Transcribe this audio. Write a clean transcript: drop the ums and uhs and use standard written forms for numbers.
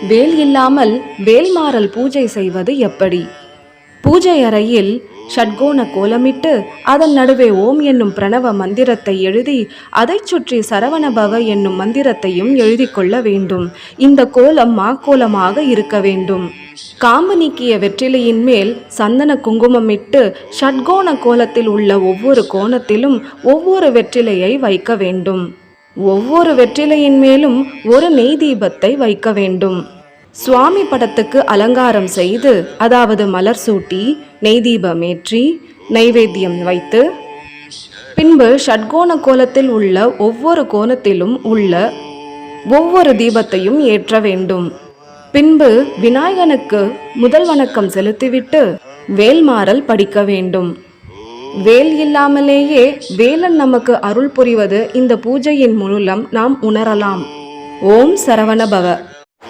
வேல் இல்லாமல் வேல்மாறல் பூஜை செய்வது எப்படி? பூஜை அறையில் ஷட்கோண கோலமிட்டு அதன் நடுவே ஓம் என்னும் பிரணவ மந்திரத்தை எழுதி அதைச் சுற்றி சரவணபவ என்னும் மந்திரத்தையும் எழுதி கொள்ள வேண்டும். இந்த கோலம் மாக்கோலமாக இருக்க வேண்டும். காம்பு நீக்கிய வெற்றிலையின் மேல் சந்தன குங்குமமிட்டு ஷட்கோண கோலத்தில் உள்ள ஒவ்வொரு கோணத்திலும் ஒவ்வொரு வெற்றிலையை வைக்க வேண்டும். ஒவ்வொரு வெற்றிலையின் மேலும் ஒரு நெய் தீபத்தை வைக்க வேண்டும். சுவாமி படத்துக்கு அலங்காரம் செய்து, அதாவது மலர் சூட்டி நெய் தீபமேற்றி நைவேத்தியம் வைத்து, பின்பு ஷட்கோண கோலத்தில் உள்ள ஒவ்வொரு கோணத்திலும் உள்ள ஒவ்வொரு தீபத்தையும் ஏற்ற வேண்டும். பின்பு விநாயகனுக்கு முதல் வணக்கம் செலுத்திவிட்டு வேல்மாறல் படிக்க வேண்டும். வேல் இல்லாமலேயே வேலன் நமக்கு அருள் புரிவது இந்த பூஜையின் மூலம் நாம் உணரலாம். ஓம் சரவணபவ.